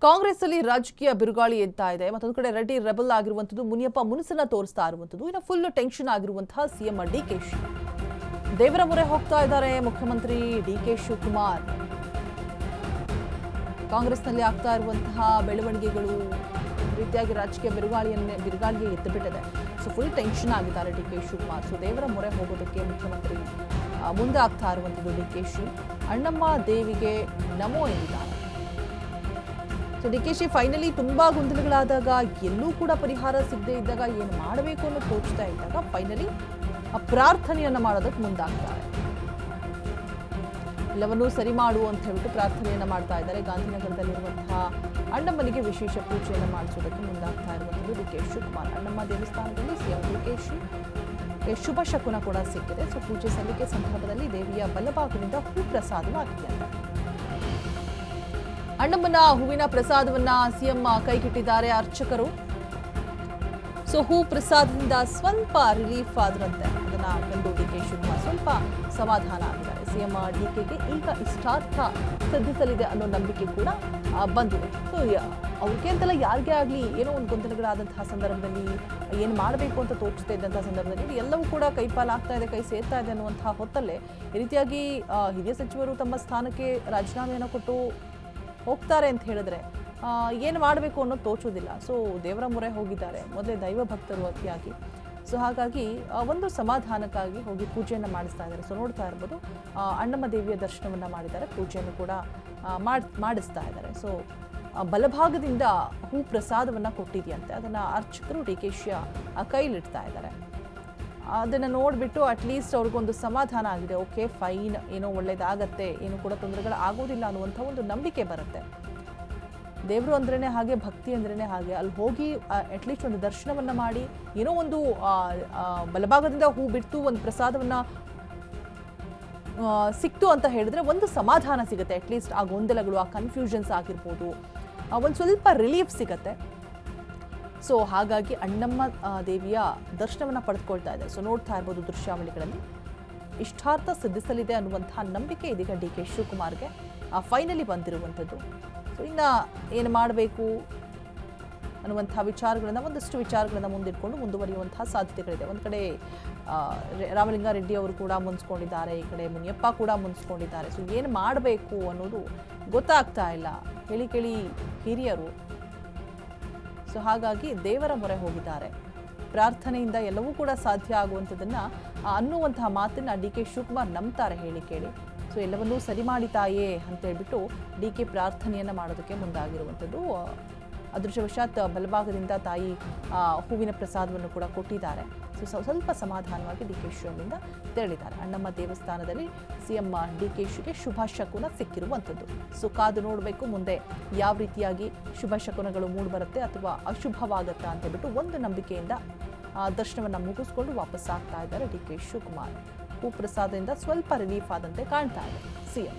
ಕಾಂಗ್ರೆಸ್ ಅಲ್ಲಿ ರಾಜಕೀಯ ಬಿರುಗಾಳಿ ಎತ್ತಾ ಇದೆ. ಮತ್ತೊಂದು ಕಡೆ ರೆಡ್ಡಿ ರೆಬಲ್ ಆಗಿರುವಂತದ್ದು ಮುನಿಯಪ್ಪ ಮುನಿಸನ್ನ ತೋರಿಸ್ತಾ ಇರುವಂತದ್ದು. ಇನ್ನು ಫುಲ್ ಟೆನ್ಷನ್ ಆಗಿರುವಂತಹ ಸಿಎಂ ಡಿಕೆಶಿ ದೇವರ ಮೊರೆ ಹೋಗ್ತಾ ಇದ್ದಾರೆ. ಮುಖ್ಯಮಂತ್ರಿ ಡಿಕೆ ಶಿವಕುಮಾರ್ ಕಾಂಗ್ರೆಸ್ನಲ್ಲಿ ಆಗ್ತಾ ಇರುವಂತಹ ಬೆಳವಣಿಗೆಗಳು ರೀತಿಯಾಗಿ ರಾಜಕೀಯ ಬಿರುಗಾಳಿಗೆ ಎತ್ತಿಬಿಟ್ಟಿದೆ. ಸೊ ಫುಲ್ ಟೆನ್ಷನ್ ಆಗಿದ್ದಾರೆ ಡಿಕೆ ಶಿವಕುಮಾರ್. ಸೊ ದೇವರ ಮೊರೆ ಹೋಗೋದಕ್ಕೆ ಮುಖ್ಯಮಂತ್ರಿ ಮುಂದೆ ಆಗ್ತಾ ಇರುವಂತದ್ದು ಡಿಕೆಶಿ. ಅಣ್ಣಮ್ಮ ದೇವಿಗೆ ನಮೋ ಎಂದಿದ್ದಾರೆ. ಸೊ ಡಿಕೆಶಿ ಫೈನಲಿ ತುಂಬಾ ಗೊಂದಲಗಳಾದಾಗ, ಎಲ್ಲೂ ಕೂಡ ಪರಿಹಾರ ಸಿಗದೆ ಇದ್ದಾಗ ಏನು ಮಾಡಬೇಕು ಅನ್ನೋ ತೋಚ್ತಾ ಇದ್ದಾಗ ಫೈನಲಿ ಪ್ರಾರ್ಥನೆಯನ್ನ ಮಾಡೋದಕ್ಕೆ ಮುಂದಾಗ್ತಾರೆ. ಎಲ್ಲವನ್ನೂ ಸರಿ ಮಾಡು ಅಂತ ಹೇಳ್ಬಿಟ್ಟು ಪ್ರಾರ್ಥನೆಯನ್ನ ಮಾಡ್ತಾ ಇದ್ದಾರೆ. ಗಾಂಧಿನಗರದಲ್ಲಿರುವಂತಹ ಅಣ್ಣಮ್ಮನಿಗೆ ವಿಶೇಷ ಪೂಜೆಯನ್ನು ಮಾಡಿಸೋದಕ್ಕೆ ಮುಂದಾಗ್ತಾ ಇರುವಂಥದ್ದು ಡಿಕೆ ಶಿವಕುಮಾರ್. ಅಣ್ಣಮ್ಮ ದೇವಸ್ಥಾನದಲ್ಲಿ ಸಿಎಂ ಡಿಕೆಶಿ ಶುಭ ಶಕುನ ಕೂಡ ಸಿಕ್ಕಿದೆ. ಸೊ ಪೂಜೆ ಸಲ್ಲಿಕೆ ಸಂದರ್ಭದಲ್ಲಿ ದೇವಿಯ ಬಲಭಾಗದಿಂದ ಹೂ ಪ್ರಸಾದವಾಗಿದೆ. ಅಣ್ಣಮ್ಮನ ಹೂವಿನ ಪ್ರಸಾದವನ್ನ ಸಿಎಂ ಕೈಗಿಟ್ಟಿದ್ದಾರೆ ಅರ್ಚಕರು. ಸೊ ಹೂ ಪ್ರಸಾದದಿಂದ ಸ್ವಲ್ಪ ರಿಲೀಫ್ ಆದ್ರಂತೆ. ಅದನ್ನ ಕಂಡು ಡಿಕೆ ಶಿವಕುಮಾರ್ ಸ್ವಲ್ಪ ಸಮಾಧಾನ ಆಗಿದ್ದಾರೆ. ಸಿಎಂ ಡಿಕೆಗೆ ಈಗ ಇಷ್ಟಾರ್ಥ ಸಿದ್ಧಿಸಲಿದೆ ಅನ್ನೋ ನಂಬಿಕೆ ಕೂಡ ಬಂದಿದೆ. ಸೊ ಅವ್ರಿಗೆ ಅಂತಲ್ಲ, ಯಾರಿಗೇ ಆಗಲಿ ಏನೋ ಒಂದು ಗೊಂದಲಗಳಾದಂತಹ ಸಂದರ್ಭದಲ್ಲಿ ಏನು ಮಾಡಬೇಕು ಅಂತ ತೋರಿಸ್ತಾ ಇದ್ದಂತಹ ಸಂದರ್ಭದಲ್ಲಿ ಎಲ್ಲವೂ ಕೂಡ ಕೈಪಾಲಾಗ್ತಾ ಇದೆ, ಕೈ ಸೇರ್ತಾ ಇದೆ ಅನ್ನುವಂತಹ ಹೊತ್ತಲ್ಲೇ ಈ ರೀತಿಯಾಗಿ ಹಿರಿಯ ಸಚಿವರು ತಮ್ಮ ಸ್ಥಾನಕ್ಕೆ ರಾಜೀನಾಮೆಯನ್ನು ಕೊಟ್ಟು ಹೋಗ್ತಾರೆ ಅಂತ ಹೇಳಿದ್ರೆ ಏನು ಮಾಡಬೇಕು ಅನ್ನೋದು ತೋಚೋದಿಲ್ಲ. ಸೊ ದೇವರ ಮೊರೆ ಹೋಗಿದ್ದಾರೆ, ಮೊದಲೇ ದೈವ ಭಕ್ತರು ಅತಿಯಾಗಿ. ಸೊ ಹಾಗಾಗಿ ಒಂದು ಸಮಾಧಾನಕ್ಕಾಗಿ ಹೋಗಿ ಪೂಜೆಯನ್ನು ಮಾಡಿಸ್ತಾ ಇದ್ದಾರೆ. ಸೊ ನೋಡ್ತಾ ಇರ್ಬೋದು, ಅಣ್ಣಮ್ಮ ದೇವಿಯ ದರ್ಶನವನ್ನು ಮಾಡಿದ್ದಾರೆ, ಪೂಜೆಯನ್ನು ಕೂಡ ಮಾಡಿಸ್ತಾ ಇದ್ದಾರೆ. ಸೊ ಬಲಭಾಗದಿಂದ ಹೂ ಪ್ರಸಾದವನ್ನು ಕೊಟ್ಟಿದೆಯಂತೆ, ಅದನ್ನು ಅರ್ಚಕರು ಡಿಕೆಶಿಯ ಕೈಲಿಡ್ತಾ ಇದ್ದಾರೆ. ಅದನ್ನು ನೋಡಿಬಿಟ್ಟು ಅಟ್ಲೀಸ್ಟ್ ಅವ್ರಿಗೊಂದು ಸಮಾಧಾನ ಆಗಿದೆ. ಓಕೆ ಫೈನ್, ಏನೋ ಒಳ್ಳೇದಾಗತ್ತೆ, ಏನು ಕೂಡ ತೊಂದರೆಗಳು ಆಗೋದಿಲ್ಲ ಅನ್ನುವಂಥ ಒಂದು ನಂಬಿಕೆ ಬರುತ್ತೆ. ದೇವರು ಅಂದ್ರೇ ಹಾಗೆ, ಭಕ್ತಿ ಅಂದ್ರೇ ಹಾಗೆ. ಅಲ್ಲಿ ಹೋಗಿ ಅಟ್ಲೀಸ್ಟ್ ಒಂದು ದರ್ಶನವನ್ನು ಮಾಡಿ ಏನೋ ಒಂದು ಬಲಭಾಗದಿಂದ ಹೂ ಬಿಟ್ಟು ಒಂದು ಪ್ರಸಾದವನ್ನು ಸಿಕ್ತು ಅಂತ ಹೇಳಿದ್ರೆ ಒಂದು ಸಮಾಧಾನ ಸಿಗುತ್ತೆ. ಅಟ್ಲೀಸ್ಟ್ ಆ ಗೊಂದಲಗಳು, ಆ ಕನ್ಫ್ಯೂಷನ್ಸ್ ಆಗಿರ್ಬೋದು, ಒಂದು ಸ್ವಲ್ಪ ರಿಲೀಫ್ ಸಿಗತ್ತೆ. ಸೊ ಹಾಗಾಗಿ ಅಣ್ಣಮ್ಮ ದೇವಿಯ ದರ್ಶನವನ್ನು ಪಡೆದುಕೊಳ್ತಾ ಇದೆ. ಸೊ ನೋಡ್ತಾ ಇರ್ಬೋದು ದೃಶ್ಯಾವಳಿಗಳಲ್ಲಿ, ಇಷ್ಟಾರ್ಥ ಸಿದ್ಧಿಸಲಿದೆ ಅನ್ನುವಂತಹ ನಂಬಿಕೆ ಇದೀಗ ಡಿಕೆ ಶಿವಕುಮಾರ್ಗೆ ಫೈನಲಿ ಬಂದಿರುವಂಥದ್ದು. ಸೊ ಇನ್ನು ಏನು ಮಾಡಬೇಕು ಅನ್ನುವಂಥ ಒಂದಷ್ಟು ವಿಚಾರಗಳನ್ನು ಮುಂದಿಟ್ಕೊಂಡು ಮುಂದುವರಿಯುವಂತಹ ಸಾಧ್ಯತೆಗಳಿದೆ. ಒಂದು ಕಡೆ ರಾಮಲಿಂಗಾರೆಡ್ಡಿ ಅವರು ಕೂಡ ಮುನ್ಸ್ಕೊಂಡಿದ್ದಾರೆ, ಈ ಕಡೆ ಮುನಿಯಪ್ಪ ಕೂಡ ಮುನ್ಸ್ಕೊಂಡಿದ್ದಾರೆ. ಸೊ ಏನು ಮಾಡಬೇಕು ಅನ್ನೋದು ಗೊತ್ತಾಗ್ತಾ ಇಲ್ಲ. ಕೇಳಿ ಹಿರಿಯರು. ಸೊ ಹಾಗಾಗಿ ದೇವರ ಮೊರೆ ಹೋಗಿದ್ದಾರೆ. ಪ್ರಾರ್ಥನೆಯಿಂದ ಎಲ್ಲವೂ ಕೂಡ ಸಾಧ್ಯ ಆಗುವಂಥದ್ದನ್ನು ಅನ್ನುವಂತಹ ಮಾತನ್ನ ಡಿಕೆ ಶಿವಕುಮಾರ್ ನಂಬ್ತಾರೆ ಕೇಳಿ. ಸೊ ಎಲ್ಲವನ್ನೂ ಸರಿ ಮಾಡಿ ತಾಯೇ ಅಂತ ಹೇಳ್ಬಿಟ್ಟು ಡಿಕೆ ಪ್ರಾರ್ಥನೆಯನ್ನು ಮಾಡೋದಕ್ಕೆ ಮುಂದಾಗಿರುವಂಥದ್ದು. ಅದೃಷ್ಟವಶಾತ್ ಬಲಭಾಗದಿಂದ ತಾಯಿ ಹೂವಿನ ಪ್ರಸಾದವನ್ನು ಕೂಡ ಕೊಟ್ಟಿದ್ದಾರೆ. ಸೊ ಸ್ವಲ್ಪ ಸಮಾಧಾನವಾಗಿ ಡಿಕೆಶಿ ಅವರಿಂದ ತೆರಳಿದ್ದಾರೆ. ಅಣ್ಣಮ್ಮ ದೇವಸ್ಥಾನದಲ್ಲಿ ಸಿಎಂ ಡಿಕೆಶಿಗೆ ಶುಭ ಶಕುನ ಸಿಕ್ಕಿರುವಂಥದ್ದು. ಸೊ ಕಾದು ನೋಡಬೇಕು ಮುಂದೆ ಯಾವ ರೀತಿಯಾಗಿ ಶುಭ ಶಕುನಗಳು ಮೂಡಿಬರುತ್ತೆ ಅಥವಾ ಅಶುಭವಾಗತ್ತಾ ಅಂತ ಹೇಳ್ಬಿಟ್ಟು ಒಂದು ನಂಬಿಕೆಯಿಂದ ದರ್ಶನವನ್ನು ಮುಗಿಸ್ಕೊಂಡು ವಾಪಸ್ ಆಗ್ತಾ ಇದ್ದಾರೆ ಡಿಕೆ ಶಿವಕುಮಾರ್. ಹೂ ಪ್ರಸಾದದಿಂದ ಸ್ವಲ್ಪ ರಿಲೀಫ್ ಆದಂತೆ ಕಾಣ್ತಾ ಇದೆ ಸಿಎಂ.